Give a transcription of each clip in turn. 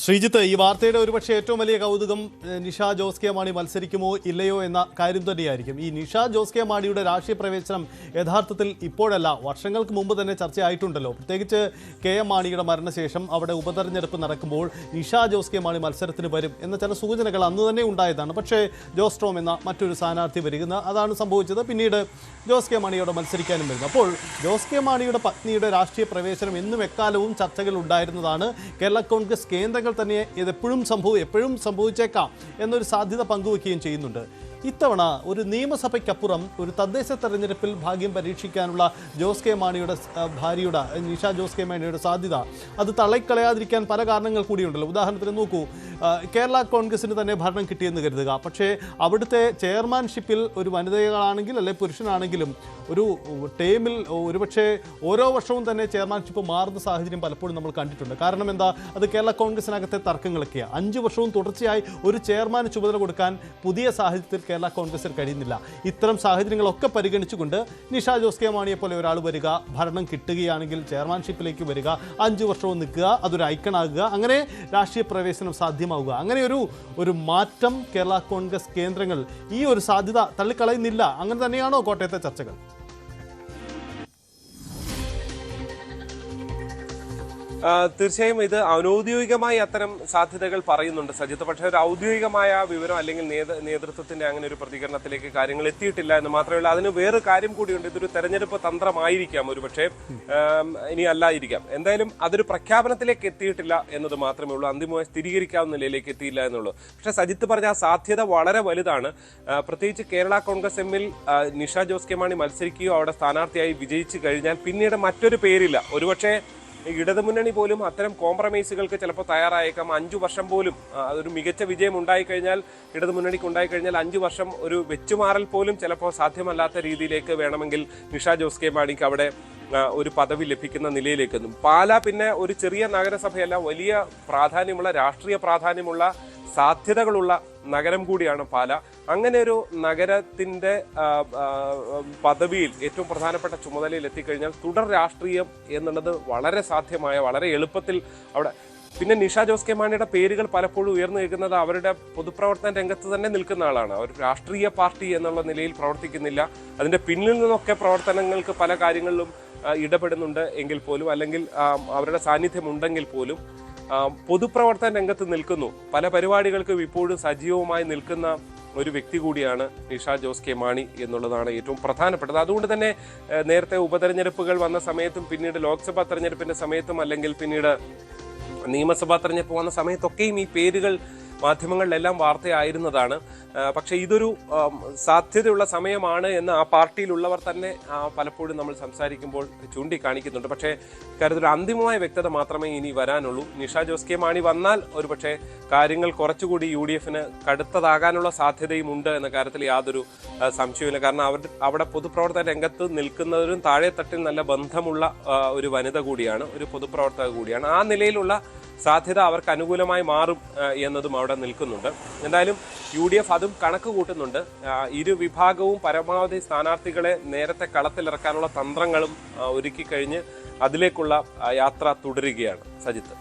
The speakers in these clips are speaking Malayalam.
ശ്രീജിത്ത്, ഈ വാർത്തയുടെ ഒരുപക്ഷെ ഏറ്റവും വലിയ കൗതുകം നിഷ ജോസ് കെ മാണി മത്സരിക്കുമോ ഇല്ലയോ എന്ന കാര്യം തന്നെയായിരിക്കും. ഈ നിഷ ജോസ് കെ മാണിയുടെ രാഷ്ട്രീയ പ്രവേശനം യഥാർത്ഥത്തിൽ ഇപ്പോഴല്ല, വർഷങ്ങൾക്ക് മുമ്പ് തന്നെ ചർച്ചയായിട്ടുണ്ടല്ലോ. പ്രത്യേകിച്ച് കെ എം മാണിയുടെ മരണശേഷം അവിടെ ഉപതെരഞ്ഞെടുപ്പ് നടക്കുമ്പോൾ നിഷ ജോസ് കെ മാണി മത്സരത്തിന് വരും എന്ന ചില സൂചനകൾ അന്ന് തന്നെ ഉണ്ടായതാണ്. പക്ഷേ ജോസ് ടോം എന്ന മറ്റൊരു സ്ഥാനാർത്ഥി വരികയെന്ന് അതാണ് സംഭവിച്ചത്. പിന്നീട് ജോസ് കെ മാണിയോട് മത്സരിക്കാനും വരുന്നു. അപ്പോൾ ജോസ് കെ മാണിയുടെ പത്നിയുടെ രാഷ്ട്രീയ പ്രവേശനം എന്നും എക്കാലവും ചർച്ചകൾ ഉണ്ടായിരുന്നതാണ്. കേരള കോൺഗ്രസ് കേന്ദ്രങ്ങൾ തന്നെ ഇതെപ്പോഴും എപ്പോഴും സംഭവിച്ചേക്കാം എന്നൊരു സാധ്യത പങ്കുവയ്ക്കുകയും ചെയ്യുന്നുണ്ട്. ഇത്തവണ ഒരു നിയമസഭയ്ക്കപ്പുറം ഒരു തദ്ദേശ തെരഞ്ഞെടുപ്പിൽ ഭാഗ്യം പരീക്ഷിക്കാനുള്ള ജോസ് കെ മാണിയുടെ ഭാര്യയുടെ നിഷ ജോസ് കെ മാണിയുടെ സാധ്യത അത് തള്ളിക്കളയാതിരിക്കാൻ പല കാരണങ്ങൾ കൂടിയുണ്ടല്ലോ. ഉദാഹരണത്തിന് നോക്കൂ, കേരള കോൺഗ്രസിന് തന്നെ ഭരണം കിട്ടിയെന്ന് കരുതുക. പക്ഷേ അവിടുത്തെ ചെയർമാൻഷിപ്പിൽ ഒരു വനിതകളാണെങ്കിൽ അല്ലെങ്കിൽ പുരുഷനാണെങ്കിലും ഒരു ടേമിൽ ഒരുപക്ഷെ ഓരോ വർഷവും തന്നെ ചെയർമാൻഷിപ്പ് മാറുന്ന സാഹചര്യം പലപ്പോഴും നമ്മൾ കണ്ടിട്ടുണ്ട്. കാരണം എന്താ, അത് കേരള കോൺഗ്രസിനകത്തെ തർക്കങ്ങളൊക്കെയാണ്. 5 വർഷവും തുടർച്ചയായി ഒരു ചെയർമാന് ചുമതല കൊടുക്കാൻ പുതിയ സാഹചര്യത്തിൽ കേരള കോൺഗ്രസിൽ കഴിയുന്നില്ല. ഇത്തരം സാഹചര്യങ്ങളൊക്കെ പരിഗണിച്ചുകൊണ്ട് നിഷ ജോസ് കെ മാണിയെ പോലെ ഒരാൾ വരിക, ഭരണം കിട്ടുകയാണെങ്കിൽ ചെയർമാൻഷിപ്പിലേക്ക് വരിക, 5 വർഷവും നിൽക്കുക, അതൊരു ഐക്കണാകുക, അങ്ങനെ രാഷ്ട്രീയ പ്രവേശനം സാധ്യമാവുക. അങ്ങനെ ഒരു മാറ്റം കേരള കോൺഗ്രസ് കേന്ദ്രങ്ങൾ ഈ ഒരു സാധ്യത തള്ളിക്കളയുന്നില്ല. അങ്ങനെ തന്നെയാണോ കോട്ടയത്തെ ചർച്ചകൾ? തീർച്ചയായും ഇത് അനൗദ്യോഗികമായി അത്തരം സാധ്യതകൾ പറയുന്നുണ്ട് സജിത്ത്. പക്ഷേ ഒരു ഔദ്യോഗികമായ വിവരം അല്ലെങ്കിൽ നേതൃത്വത്തിന്റെ അങ്ങനെ ഒരു പ്രതികരണത്തിലേക്ക് കാര്യങ്ങൾ എത്തിയിട്ടില്ല എന്ന് മാത്രമല്ല, അതിന് വേറെ കാര്യം കൂടിയുണ്ട്. ഇതൊരു തെരഞ്ഞെടുപ്പ് തന്ത്രമായിരിക്കാം, ഒരു പക്ഷേ ഇനി അല്ലായിരിക്കാം. എന്തായാലും അതൊരു പ്രഖ്യാപനത്തിലേക്ക് എത്തിയിട്ടില്ല എന്നത് മാത്രമേ ഉള്ളൂ. അന്തിമമായി സ്ഥിരീകരിക്കാവുന്ന നിലയിലേക്ക് എത്തിയില്ല എന്നുള്ളൂ. പക്ഷേ സജിത്ത് പറഞ്ഞ ആ സാധ്യത വളരെ വലുതാണ്. പ്രത്യേകിച്ച് കേരള കോൺഗ്രസ് എമ്മിൽ നിഷ ജോസ് കെ മാണി മത്സരിക്കുകയോ അവിടെ സ്ഥാനാർത്ഥിയായി വിജയിച്ചു കഴിഞ്ഞാൽ പിന്നീട് മറ്റൊരു പേരില്ല. ഒരുപക്ഷെ ഇടതുമുന്നണി പോലും അത്തരം കോംപ്രമൈസുകൾക്ക് ചിലപ്പോൾ തയ്യാറായേക്കാം. 5 വർഷം പോലും അതൊരു മികച്ച വിജയം ഉണ്ടായിക്കഴിഞ്ഞാൽ, ഇടതുമുന്നണിക്ക് ഉണ്ടായിക്കഴിഞ്ഞാൽ 5 വർഷം ഒരു വെച്ചുമാറൽ പോലും ചിലപ്പോൾ സാധ്യമല്ലാത്ത രീതിയിലേക്ക് വേണമെങ്കിൽ നിഷ ജോസ് കെ മാണിക്ക് അവിടെ ഒരു പദവി ലഭിക്കുന്ന നിലയിലേക്ക് എത്തും. പാലാ പിന്നെ ഒരു ചെറിയ നഗരസഭയല്ല, വലിയ പ്രാധാന്യമുള്ള രാഷ്ട്രീയ പ്രാധാന്യമുള്ള സാധ്യതകളുള്ള നഗരം കൂടിയാണ് പാല. അങ്ങനെ ഒരു നഗരത്തിന്റെ പദവിയിൽ ഏറ്റവും പ്രധാനപ്പെട്ട ചുമതലയിൽ എത്തിക്കഴിഞ്ഞാൽ തുടർ രാഷ്ട്രീയം എന്നുള്ളത് വളരെ സാധ്യമായ, വളരെ എളുപ്പത്തിൽ അവിടെ. പിന്നെ നിഷ ജോസ് കെ മാണിയുടെ പേരുകൾ പലപ്പോഴും ഉയർന്നു നിൽക്കുന്നത് അവരുടെ പൊതുപ്രവർത്തന രംഗത്ത് തന്നെ നിൽക്കുന്ന ആളാണ്. അവർ രാഷ്ട്രീയ പാർട്ടി എന്നുള്ള നിലയിൽ പ്രവർത്തിക്കുന്നില്ല. അതിന്റെ പിന്നിൽ നിന്നൊക്കെ പ്രവർത്തനങ്ങൾക്ക് പല കാര്യങ്ങളിലും ഇടപെടുന്നുണ്ട് എങ്കിൽ പോലും, അല്ലെങ്കിൽ അവരുടെ സാന്നിധ്യം ഉണ്ടെങ്കിൽ പോലും പൊതുപ്രവർത്തന രംഗത്ത് നിൽക്കുന്നു. പല പരിപാടികൾക്കും ഇപ്പോഴും സജീവമായി നിൽക്കുന്ന ഒരു വ്യക്തി കൂടിയാണ് നിഷ ജോസ് കെ മാണി എന്നുള്ളതാണ് ഏറ്റവും പ്രധാനപ്പെട്ടത്. അതുകൊണ്ട് തന്നെ നേരത്തെ ഉപതെരഞ്ഞെടുപ്പുകൾ വന്ന സമയത്തും പിന്നീട് ലോക്സഭാ തെരഞ്ഞെടുപ്പിന്റെ സമയത്തും അല്ലെങ്കിൽ പിന്നീട് നിയമസഭാ തെരഞ്ഞെടുപ്പ് വന്ന സമയത്തൊക്കെയും ഈ പേരുകൾ മാധ്യമങ്ങളിലെല്ലാം വാർത്തയായിരുന്നതാണ്. പക്ഷേ ഇതൊരു സാധ്യതയുള്ള സമയമാണ് എന്ന് ആ പാർട്ടിയിലുള്ളവർ തന്നെ പലപ്പോഴും നമ്മൾ സംസാരിക്കുമ്പോൾ ചൂണ്ടിക്കാണിക്കുന്നുണ്ട്. പക്ഷേ ഇക്കാര്യത്തിൽ അന്തിമമായ വ്യക്തത മാത്രമേ ഇനി വരാനുള്ളൂ. നിഷ ജോസ് കെ മാണി വന്നാൽ ഒരുപക്ഷെ കാര്യങ്ങൾ കുറച്ചുകൂടി UDFന് കടുത്തതാകാനുള്ള സാധ്യതയും ഉണ്ട് എന്ന കാര്യത്തിൽ യാതൊരു സംശയമില്ല. കാരണം അവിടെ പൊതുപ്രവർത്തന രംഗത്ത് നിൽക്കുന്നവരും താഴെത്തട്ടിൽ നല്ല ബന്ധമുള്ള ഒരു വനിത കൂടിയാണ്, ഒരു പൊതുപ്രവർത്തക കൂടിയാണ്. ആ നിലയിലുള്ള സാധ്യത അവർക്ക് അനുകൂലമായി മാറും എന്നതും അവിടെ നിൽക്കുന്നുണ്ട്. എന്തായാലും UDF അതും കണക്ക് കൂട്ടുന്നുണ്ട്. ഇരു വിഭാഗവും പരമാവധി സ്ഥാനാർത്ഥികളെ നേരത്തെ കളത്തിലിറക്കാനുള്ള തന്ത്രങ്ങളും ഒരുക്കി കഴിഞ്ഞ് അതിലേക്കുള്ള യാത്ര തുടരുകയാണ്. സജിത്ത്,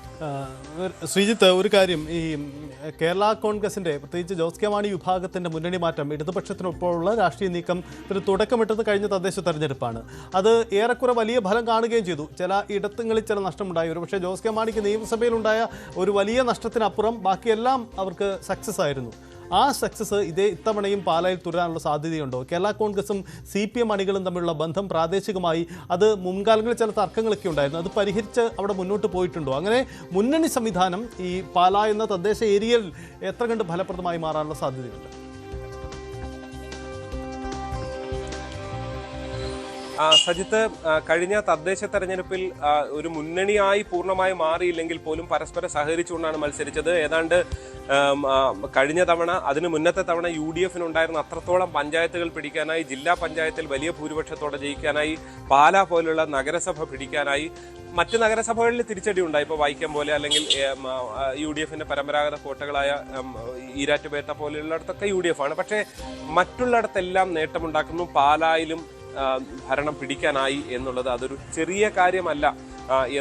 ശ്രീജിത്ത്, ഒരു കാര്യം, ഈ കേരള കോൺഗ്രസിന്റെ പ്രത്യേകിച്ച് ജോസ് കെ മാണി വിഭാഗത്തിന്റെ മുന്നണി മാറ്റം, ഇടതുപക്ഷത്തിനൊപ്പമുള്ള രാഷ്ട്രീയ നീക്കം ഒരു തുടക്കമിട്ടത് കഴിഞ്ഞ തദ്ദേശ തെരഞ്ഞെടുപ്പാണ്. അത് ഏറെക്കുറെ വലിയ ഫലം കാണുകയും ചെയ്തു. ചില ഇടത്തുങ്ങളിൽ ചില നഷ്ടമുണ്ടായി. ഒരു പക്ഷേ ജോസ് കെ മാണിക്ക് നിയമസഭയിലുണ്ടായ ഒരു വലിയ നഷ്ടത്തിനപ്പുറം ബാക്കിയെല്ലാം അവർക്ക് സക്സസ് ആയിരുന്നു. ആ സക്സസ് ഇത്തവണയും പാലായിൽ തുടരാനുള്ള സാധ്യതയുണ്ടോ? കേരള കോൺഗ്രസും CPM അണികളും തമ്മിലുള്ള ബന്ധം പ്രാദേശികമായി അത് മുൻകാലങ്ങളിൽ ചില തർക്കങ്ങളൊക്കെ ഉണ്ടായിരുന്നു, അത് പരിഹരിച്ച് അവിടെ മുന്നോട്ട് പോയിട്ടുണ്ടോ? അങ്ങനെ മുന്നണി സംവിധാനം ഈ പാലാ എന്ന തദ്ദേശ ഏരിയയിൽ എത്ര കണ്ട് ഫലപ്രദമായി മാറാനുള്ള സാധ്യതയുണ്ട്? സജിത്ത്, കഴിഞ്ഞ തദ്ദേശ തെരഞ്ഞെടുപ്പിൽ ഒരു മുന്നണിയായി പൂർണ്ണമായി മാറിയില്ലെങ്കിൽ പോലും പരസ്പരം സഹകരിച്ചുകൊണ്ടാണ് മത്സരിച്ചത്. ഏതാണ്ട് കഴിഞ്ഞ തവണ, അതിന് മുന്നത്തെ തവണ UDFനുണ്ടായിരുന്ന അത്രത്തോളം പഞ്ചായത്തുകൾ പിടിക്കാനായി, ജില്ലാ പഞ്ചായത്തിൽ വലിയ ഭൂരിപക്ഷത്തോടെ ജയിക്കാനായി, പാലാ പോലുള്ള നഗരസഭ പിടിക്കാനായി. മറ്റ് നഗരസഭകളിൽ തിരിച്ചടി ഉണ്ടായി. ഇപ്പോൾ വൈക്കം പോലെ അല്ലെങ്കിൽ UDFന്റെ പരമ്പരാഗത കോട്ടകളായ ഈരാറ്റുപേട്ട പോലെയുള്ളിടത്തൊക്കെ UDF ആണ്. പക്ഷേ മറ്റുള്ളിടത്തെല്ലാം നേട്ടമുണ്ടാക്കുന്നു. പാലായിലും ഭരണം പിടിക്കാനായി എന്നുള്ളത് അതൊരു ചെറിയ കാര്യമല്ല.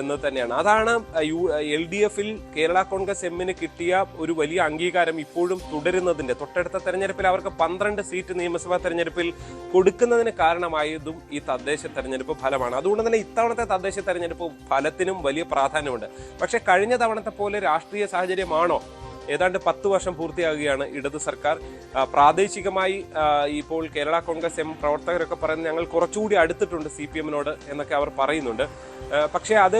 എന്ന് തന്നെയാണ്. അതാണ് LDF-ൽ കേരള കോൺഗ്രസ് എമ്മിന് കിട്ടിയ ഒരു വലിയ അംഗീകാരം ഇപ്പോഴും തുടരുന്നതിന്റെ. തൊട്ടടുത്ത തെരഞ്ഞെടുപ്പിൽ അവർക്ക് 12 സീറ്റ് നിയമസഭാ തെരഞ്ഞെടുപ്പിൽ കൊടുക്കുന്നതിന് കാരണമായതും ഈ തദ്ദേശ തെരഞ്ഞെടുപ്പ് ഫലമാണ്. അതുകൊണ്ട് തന്നെ ഇത്തവണത്തെ തദ്ദേശ തെരഞ്ഞെടുപ്പ് ഫലത്തിനും വലിയ പ്രാധാന്യമുണ്ട്. പക്ഷെ കഴിഞ്ഞ തവണത്തെ പോലെ രാഷ്ട്രീയ സാഹചര്യമാണോ? ഏതാണ്ട് 10 വർഷം പൂർത്തിയാകുകയാണ് ഇടത് സർക്കാർ. പ്രാദേശികമായി ഇപ്പോൾ കേരള കോൺഗ്രസ് എം പ്രവർത്തകരൊക്കെ പറയുന്നത് ഞങ്ങൾ കുറച്ചുകൂടി അടുത്തിട്ടുണ്ട് CPM-നോട് എന്നൊക്കെ അവർ പറയുന്നുണ്ട്. പക്ഷേ അത്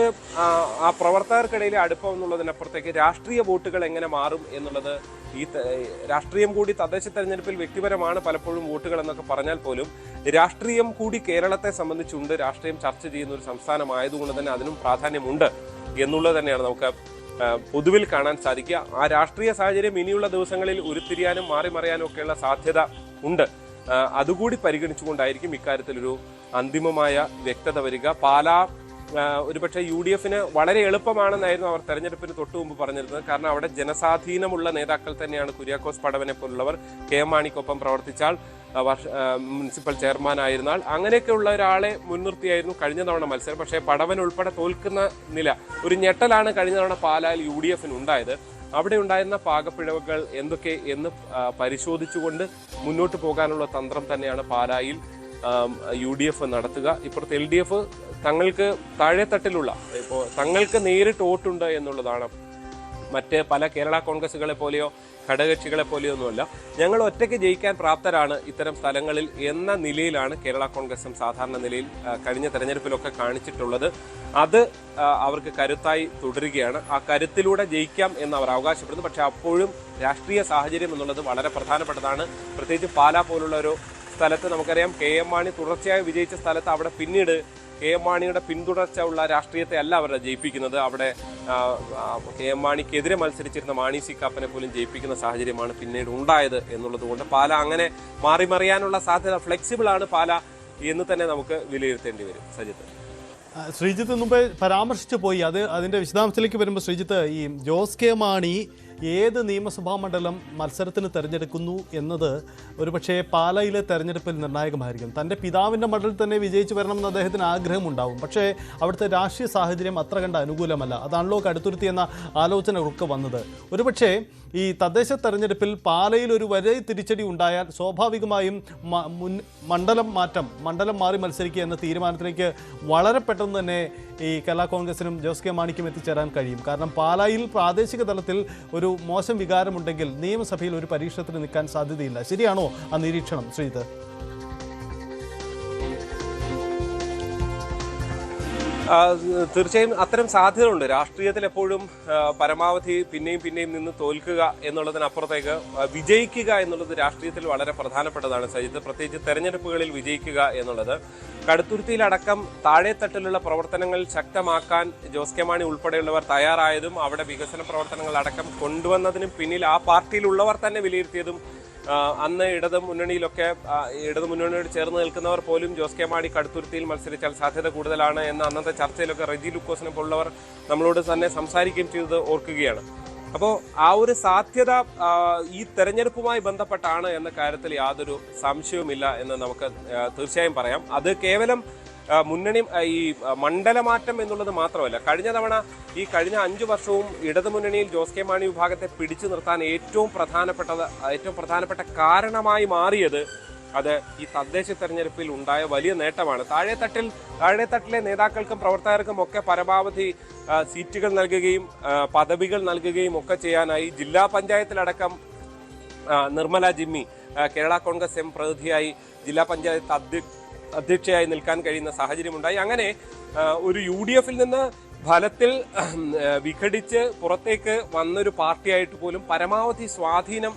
ആ പ്രവർത്തകർക്കിടയിലെ അടുപ്പം എന്നുള്ളതിനപ്പുറത്തേക്ക് രാഷ്ട്രീയ വോട്ടുകൾ എങ്ങനെ മാറും എന്നുള്ളത്, ഈ രാഷ്ട്രീയം കൂടി തദ്ദേശ തെരഞ്ഞെടുപ്പിൽ വ്യക്തിപരമാണ് പലപ്പോഴും വോട്ടുകൾ എന്നൊക്കെ പറഞ്ഞാൽ പോലും രാഷ്ട്രീയം കൂടി കേരളത്തെ സംബന്ധിച്ചുണ്ട്. രാഷ്ട്രീയം ചർച്ച ചെയ്യുന്ന ഒരു സംസ്ഥാനമായതുകൊണ്ട് തന്നെ അതിനും പ്രാധാന്യമുണ്ട് എന്നുള്ളത് തന്നെയാണ് നമുക്ക് പൊതുവിൽ കാണാൻ സാധിക്കുക. ആ രാഷ്ട്രീയ സാഹചര്യം ഇനിയുള്ള ദിവസങ്ങളിൽ ഉരുത്തിരിയാനും മാറിമറിയാനും ഒക്കെയുള്ള സാധ്യത ഉണ്ട്. അതുകൂടി പരിഗണിച്ചുകൊണ്ടായിരിക്കും ഇക്കാര്യത്തിലൊരു അന്തിമമായ വ്യക്തത വരിക. പാലാ ഒരുപക്ഷെ UDF-ന് വളരെ എളുപ്പമാണെന്നായിരുന്നു അവർ തെരഞ്ഞെടുപ്പിന് തൊട്ടു മുമ്പ് പറഞ്ഞിരുന്നത്. കാരണം അവിടെ ജനസ്വാധീനമുള്ള നേതാക്കൾ തന്നെയാണ്. കുര്യാക്കോസ് പടവനെ പോലുള്ളവർ, KM മാണിക്കൊപ്പം പ്രവർത്തിച്ചാൽ, മുനിസിപ്പൽ ചെയർമാൻ ആയിരുന്നാൽ, അങ്ങനെയൊക്കെയുള്ള ഒരാളെ മുൻനിർത്തിയായിരുന്നു കഴിഞ്ഞ തവണ മത്സരം. പക്ഷേ പടവൻ ഉൾപ്പെടെ തോൽക്കുന്ന നില, ഒരു ഞെട്ടലാണ് കഴിഞ്ഞ തവണ പാലായിൽ UDF-ന് ഉണ്ടായത്. അവിടെ ഉണ്ടായിരുന്ന പാകപ്പിഴവുകൾ എന്തൊക്കെ എന്ന് പരിശോധിച്ചുകൊണ്ട് മുന്നോട്ട് പോകാനുള്ള തന്ത്രം തന്നെയാണ് പാലായിൽ UDF നടത്തുക. ഇപ്പുറത്ത് LDF തങ്ങൾക്ക് താഴെത്തട്ടിലുള്ള, ഇപ്പോൾ തങ്ങൾക്ക് നേരിട്ട് വോട്ടുണ്ട് എന്നുള്ളതാണ്. മറ്റ് പല കേരള കോൺഗ്രസുകളെ പോലെയോ ഘടകകക്ഷികളെ പോലെയോ ഒന്നുമല്ല, ഞങ്ങൾ ഒറ്റയ്ക്ക് ജയിക്കാൻ പ്രാപ്തരാണ് ഇത്തരം സ്ഥലങ്ങളിൽ എന്ന നിലയിലാണ് കേരള കോൺഗ്രസും സാധാരണ നിലയിൽ കഴിഞ്ഞ തെരഞ്ഞെടുപ്പിലൊക്കെ കാണിച്ചിട്ടുള്ളത്. അത് അവർക്ക് കരുത്തായി തുടരുകയാണ്. ആ കരുത്തിലൂടെ ജയിക്കാം എന്ന് അവർ അവകാശപ്പെടുന്നു. പക്ഷെ അപ്പോഴും രാഷ്ട്രീയ സാഹചര്യം എന്നുള്ളത് വളരെ പ്രധാനപ്പെട്ടതാണ്. പ്രത്യേകിച്ച് പാലാ പോലുള്ള ഒരു സ്ഥലത്ത് നമുക്കറിയാം, KM മാണി തുടർച്ചയായി വിജയിച്ച സ്ഥലത്ത് അവിടെ പിന്നീട് KM മാണിയുടെ പിന്തുടർച്ച ഉള്ള രാഷ്ട്രീയത്തെ അല്ല അവരെ ജയിപ്പിക്കുന്നത്. അവിടെ KM മാണിക്കെതിരെ മത്സരിച്ചിരുന്ന മാണി സി കാപ്പനെ പോലും ജയിപ്പിക്കുന്ന സാഹചര്യമാണ് പിന്നീട് ഉണ്ടായത് എന്നുള്ളത് കൊണ്ട് പാല അങ്ങനെ മാറിമറിയാനുള്ള സാധ്യത ഫ്ലെക്സിബിൾ ആണ് പാല എന്ന് തന്നെ നമുക്ക് വിലയിരുത്തേണ്ടി വരും. സജിത്ത്, ശ്രീജിത്ത് മുമ്പേ പരാമർശിച്ചു പോയി. അതിൻ്റെ വിശദാംശത്തിലേക്ക് വരുമ്പോൾ ശ്രീജിത്ത്, ഈ ജോസ് കെ മാണി ഏത് നിയമസഭാ മണ്ഡലം മത്സരത്തിന് തിരഞ്ഞെടുക്കുന്നു എന്നത് ഒരുപക്ഷേ പാലയിലെ തെരഞ്ഞെടുപ്പിൽ നിർണായകമായിരിക്കും. തൻ്റെ പിതാവിൻ്റെ മണ്ഡലത്തിൽ തന്നെ വിജയിച്ചു വരണമെന്ന് അദ്ദേഹത്തിന് ആഗ്രഹമുണ്ടാവും. പക്ഷേ അവിടുത്തെ രാഷ്ട്രീയ സാഹചര്യം അത്ര കണ്ട് അനുകൂലമല്ല. അതാണല്ലോ കടുത്തുരുത്തി എന്ന ആലോചനകളൊക്കെ വന്നത്. ഒരുപക്ഷേ ഈ തദ്ദേശ തെരഞ്ഞെടുപ്പിൽ പാലയിൽ ഒരു വലിയ തിരിച്ചടി ഉണ്ടായാൽ സ്വാഭാവികമായും മണ്ഡലം മാറി മത്സരിക്കുക എന്ന തീരുമാനത്തിലേക്ക് വളരെ പെട്ടെന്ന് തന്നെ ഈ കേരള കോൺഗ്രസിനും ജോസ് കെ മാണിക്കും എത്തിച്ചേരാൻ കഴിയും. കാരണം പാലായിൽ പ്രാദേശിക തലത്തിൽ ഒരു മോശം വികാരമുണ്ടെങ്കിൽ നിയമസഭയിൽ ഒരു പരീക്ഷണത്തിന് നിൽക്കാൻ സാധ്യതയില്ല. ശരിയാണോ ആ നിരീക്ഷണം ശ്രീജിത്ത്? തീർച്ചയായും അത്തരം സാധ്യതയുണ്ട്. രാഷ്ട്രീയത്തിൽ എപ്പോഴും പരമാവധി പിന്നെയും നിന്ന് തോൽക്കുക എന്നുള്ളതിനപ്പുറത്തേക്ക് വിജയിക്കുക എന്നുള്ളത് രാഷ്ട്രീയത്തിൽ വളരെ പ്രധാനപ്പെട്ടതാണ് സജിത്ത്. പ്രത്യേകിച്ച് തെരഞ്ഞെടുപ്പുകളിൽ വിജയിക്കുക എന്നുള്ളത്. കടുത്തുരുത്തിയിലടക്കം താഴെത്തട്ടിലുള്ള പ്രവർത്തനങ്ങൾ ശക്തമാക്കാൻ ജോസ് കെ മാണി ഉൾപ്പെടെയുള്ളവർ തയ്യാറായതും അവിടെ വികസന പ്രവർത്തനങ്ങൾ അടക്കം കൊണ്ടുവന്നതിനും പിന്നിൽ ആ പാർട്ടിയിലുള്ളവർ തന്നെ വിലയിരുത്തിയതും, അന്ന് ഇടതുമുന്നണിയോട് ചേർന്ന് നിൽക്കുന്നവർ പോലും ജോസ് കെ മാണി കടുത്തുരുത്തിയിൽ മത്സരിച്ചാൽ സാധ്യത കൂടുതലാണ് എന്ന് അന്നത്തെ ചർച്ചയിലൊക്കെ റെജി ലൂക്കോസിനെ പോലുള്ളവർ നമ്മളോട് തന്നെ സംസാരിക്കുകയും ചെയ്തത് ഓർക്കുകയാണ്. അപ്പോൾ ആ ഒരു സാധ്യത ഈ തെരഞ്ഞെടുപ്പുമായി ബന്ധപ്പെട്ടാണ് എന്ന കാര്യത്തിൽ യാതൊരു സംശയവുമില്ല എന്ന് നമുക്ക് തീർച്ചയായും പറയാം. അത് കേവലം മുന്നണി ഈ മണ്ഡലമാറ്റം എന്നുള്ളത് മാത്രമല്ല, കഴിഞ്ഞ 5 വർഷവും ഇടതുമുന്നണിയിൽ ജോസ് കെ മാണി വിഭാഗത്തെ പിടിച്ചു നിർത്താൻ ഏറ്റവും പ്രധാനപ്പെട്ട കാരണമായി മാറിയത് അത് ഈ തദ്ദേശ തെരഞ്ഞെടുപ്പിൽ ഉണ്ടായ വലിയ നേട്ടമാണ്. താഴെത്തട്ടിലെ നേതാക്കൾക്കും പ്രവർത്തകർക്കും ഒക്കെ പരമാവധി സീറ്റുകൾ നൽകുകയും പദവികൾ നൽകുകയും ഒക്കെ ചെയ്യാനായി. ജില്ലാ പഞ്ചായത്തിലടക്കം നിർമ്മല ജിമ്മി കേരള കോൺഗ്രസ് എം പ്രതിനിധിയായി ജില്ലാ പഞ്ചായത്ത് അധ്യക്ഷയായി നിൽക്കാൻ കഴിയുന്ന സാഹചര്യമുണ്ടായി. അങ്ങനെ ഒരു UDF-ൽ നിന്ന് ഫലത്തിൽ വിഘടിച്ച് പുറത്തേക്ക് വന്നൊരു പാർട്ടിയായിട്ട് പോലും പരമാവധി സ്വാധീനം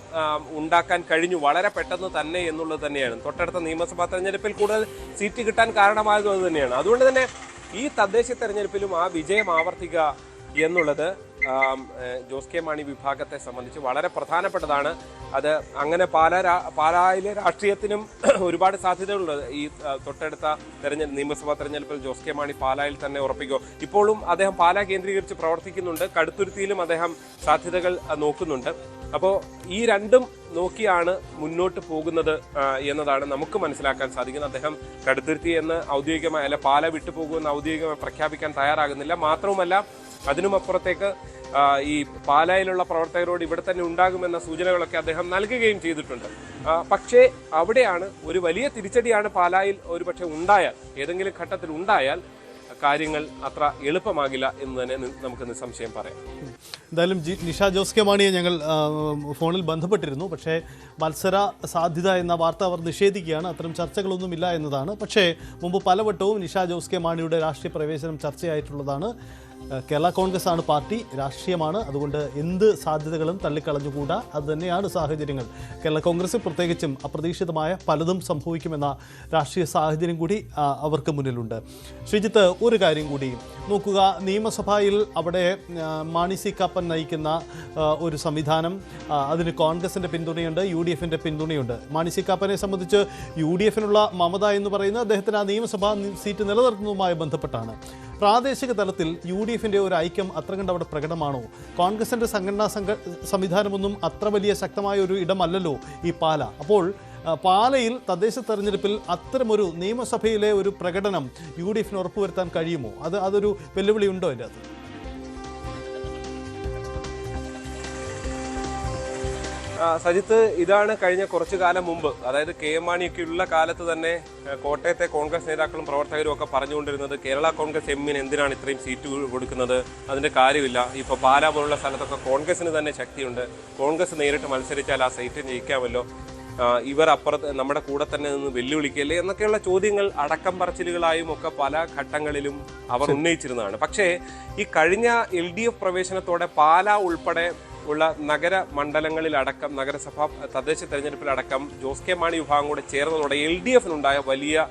ഉണ്ടാക്കാൻ കഴിഞ്ഞു വളരെ പെട്ടെന്ന് തന്നെ എന്നുള്ളത് തന്നെയാണ്. തൊട്ടടുത്ത നിയമസഭാ തെരഞ്ഞെടുപ്പിൽ കൂടുതൽ സീറ്റ് കിട്ടാൻ കാരണമായതും അത് തന്നെയാണ്. അതുകൊണ്ട് തന്നെ ഈ തദ്ദേശ തെരഞ്ഞെടുപ്പിലും ആ വിജയം ആവർത്തിക്കുക എന്നുള്ളത് ജോസ് കെ മാണി വിഭാഗത്തെ സംബന്ധിച്ച് വളരെ പ്രധാനപ്പെട്ടതാണ്. അത് അങ്ങനെ പാലായിലെ രാഷ്ട്രീയത്തിനും ഒരുപാട് സാധ്യതകളുള്ളത്. ഈ തൊട്ടടുത്ത നിയമസഭാ തെരഞ്ഞെടുപ്പിൽ ജോസ് കെ മാണി പാലായിൽ തന്നെ ഉറപ്പിക്കുക. ഇപ്പോഴും അദ്ദേഹം പാലാ കേന്ദ്രീകരിച്ച് പ്രവർത്തിക്കുന്നുണ്ട്. കടുത്തുരുത്തിയിലും അദ്ദേഹം സാധ്യതകൾ നോക്കുന്നുണ്ട്. അപ്പോൾ ഈ രണ്ടും നോക്കിയാണ് മുന്നോട്ട് പോകുന്നത് എന്നതാണ് നമുക്ക് മനസ്സിലാക്കാൻ സാധിക്കുന്നത്. അദ്ദേഹം കടുത്തുരുത്തി എന്ന് ഔദ്യോഗികമായി അല്ല പാല വിട്ടുപോകുമെന്ന് ഔദ്യോഗികമായി പ്രഖ്യാപിക്കാൻ തയ്യാറാകുന്നില്ല. മാത്രവുമല്ല അതിനുമപ്പുറത്തേക്ക് ഈ പാലായിലുള്ള പ്രവർത്തകരോട് ഇവിടെ തന്നെ ഉണ്ടാകുമെന്ന സൂചനകളൊക്കെ അദ്ദേഹം നൽകുകയും ചെയ്തിട്ടുണ്ട്. പക്ഷേ അവിടെയാണ് ഒരു വലിയ തിരിച്ചടിയാണ് പാലായിൽ ഒരുപക്ഷെ ഉണ്ടായാൽ, ഏതെങ്കിലും ഘട്ടത്തിൽ ഉണ്ടായാൽ കാര്യങ്ങൾ അത്ര എളുപ്പമാകില്ല എന്ന് തന്നെ നമുക്ക് നിസ്സംശയം പറയാം. എന്തായാലും നിഷ ജോസ് കെ മാണിയെ ഞങ്ങൾ ഫോണിൽ ബന്ധപ്പെട്ടിരുന്നു. പക്ഷേ മത്സര സാധ്യത എന്ന വാർത്ത അവർ നിഷേധിക്കുകയാണ്. അത്തരം ചർച്ചകളൊന്നുമില്ല എന്നതാണ്. പക്ഷേ മുമ്പ് പലവട്ടവും നിഷ ജോസ് കെ മാണിയുടെ രാഷ്ട്രീയ പ്രവേശനം ചർച്ചയായിട്ടുള്ളതാണ്. കേരള കോൺഗ്രസ് ആണ് പാർട്ടി, രാഷ്ട്രീയമാണ്. അതുകൊണ്ട് എന്ത് സാധ്യതകളും തള്ളിക്കളഞ്ഞുകൂടാ. അതുതന്നെയാണ് സാഹചര്യങ്ങൾ. കേരള കോൺഗ്രസ് പ്രത്യേകിച്ചും അപ്രതീക്ഷിതമായ പലതും സംഭവിക്കുമെന്ന രാഷ്ട്രീയ സാഹചര്യം കൂടി അവർക്ക് മുന്നിലുണ്ട്. ശ്രീജിത്ത്, ഒരു കാര്യം കൂടി നോക്കുക. നിയമസഭയിൽ അവിടെ മാണി സി കാപ്പൻ നയിക്കുന്ന ഒരു സംവിധാനം, അതിന് കോൺഗ്രസിൻ്റെ പിന്തുണയുണ്ട്, UDFിൻ്റെ പിന്തുണയുണ്ട്. മാണി സി കാപ്പനെ സംബന്ധിച്ച് UDFിനുള്ള മമത എന്ന് പറയുന്നത് അദ്ദേഹത്തിന് ആ നിയമസഭാ സീറ്റ് നിലനിർത്തുന്നതുമായി ബന്ധപ്പെട്ടാണ്. പ്രാദേശിക തലത്തിൽ UDFിൻ്റെ ഒരു ഐക്യം അത്ര കണ്ട് അവിടെ പ്രകടമാണോ? കോൺഗ്രസിൻ്റെ സംഘടനാ സംവിധാനമൊന്നും അത്ര വലിയ ശക്തമായ ഒരു ഇടമല്ലല്ലോ ഈ പാല. അപ്പോൾ പാലയിൽ തദ്ദേശ തെരഞ്ഞെടുപ്പിൽ അത്തരമൊരു നിയമസഭയിലെ ഒരു പ്രകടനം UDFിന് ഉറപ്പുവരുത്താൻ കഴിയുമോ? അതൊരു വെല്ലുവിളി ഉണ്ടോ അതിൻ്റെ അത്? സജിത്ത്, ഇതാണ് കഴിഞ്ഞ കുറച്ചു കാലം മുമ്പ്, അതായത് KM മാണിയൊക്കെ ഉള്ള കാലത്ത് തന്നെ കോട്ടയത്തെ കോൺഗ്രസ് നേതാക്കളും പ്രവർത്തകരും ഒക്കെ പറഞ്ഞുകൊണ്ടിരുന്നത് കേരള കോൺഗ്രസ് എമ്മിന് എന്തിനാണ് ഇത്രയും സീറ്റ് കൊടുക്കുന്നത്, അതിന്റെ കാര്യമില്ല. ഇപ്പോൾ പാലാ പോലുള്ള സ്ഥലത്തൊക്കെ കോൺഗ്രസിന് തന്നെ ശക്തിയുണ്ട്, കോൺഗ്രസ് നേരിട്ട് മത്സരിച്ചാൽ ആ സീറ്റ് ജയിക്കാമല്ലോ, ഇവർ അപ്പുറത്ത് നമ്മുടെ കൂടെ തന്നെ നിന്ന് വെല്ലുവിളിക്കല്ലേ എന്നൊക്കെയുള്ള ചോദ്യങ്ങൾ അടക്കം പറച്ചിലുകളായും ഒക്കെ പല ഘട്ടങ്ങളിലും അവർ ഉന്നയിച്ചിരുന്നതാണ്. പക്ഷേ ഈ കഴിഞ്ഞ LDF പ്രവേശനത്തോടെ പാലാ ഉൾപ്പെടെ ഉള്ള നഗര മണ്ഡലങ്ങളിലടക്കം, നഗരസഭ തദ്ദേശ തെരഞ്ഞെടുപ്പിലടക്കം ജോസ് കെ മാണി വിഭാഗം കൂടെ ചേർന്നതോടെ LDFിനുണ്ടായ വലിയ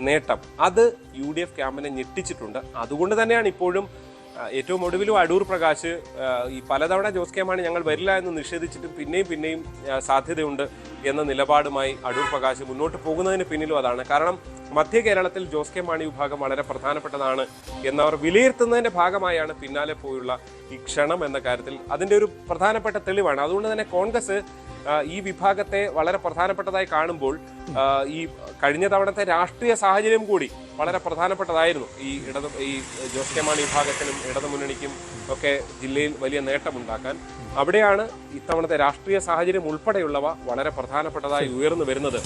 നേട്ടം അത് UDF ക്യാമ്പിനെ ഞെട്ടിച്ചിട്ടുണ്ട്. അതുകൊണ്ട് തന്നെയാണ് ഇപ്പോഴും ഏറ്റവും ഒടുവിലും അടൂർ പ്രകാശ് ഈ പലതവണ ജോസ് കെ മാണി ഞങ്ങൾ വരില്ല എന്ന് നിഷേധിച്ചിട്ടും പിന്നെയും സാധ്യതയുണ്ട് എന്ന നിലപാടുമായി അടൂർ പ്രകാശ് മുന്നോട്ട് പോകുന്നതിന് പിന്നിലും അതാണ്. കാരണം മധ്യ കേരളത്തിൽ ജോസ് കെ മാണി വിഭാഗം വളരെ പ്രധാനപ്പെട്ടതാണ് എന്നവർ വിലയിരുത്തുന്നതിന്റെ ഭാഗമായാണ് പിന്നാലെ പോയുള്ള ഈ ക്ഷണം എന്ന കാര്യത്തിൽ അതിന്റെ ഒരു പ്രധാനപ്പെട്ട തെളിവാണ്. അതുകൊണ്ട് തന്നെ കോൺഗ്രസ് ഈ വിഭാഗത്തെ വളരെ പ്രധാനപ്പെട്ടതായി കാണുമ്പോൾ ഈ കഴിഞ്ഞ തവണത്തെ രാഷ്ട്രീയ സാഹചര്യം കൂടി വളരെ പ്രധാനപ്പെട്ടതായിരുന്നു. ഈ ജോസ് കെ മാണി വിഭാഗത്തിനും ഇടതുമുന്നണിക്കും ഒക്കെ ജില്ലയിൽ വലിയ നേട്ടമുണ്ടാക്കാൻ. അവിടെയാണ് ഇത്തവണത്തെ രാഷ്ട്രീയ സാഹചര്യം ഉൾപ്പെടെയുള്ളവ വളരെ പ്രധാനപ്പെട്ടതായി ഉയർന്നു വരുന്നത്.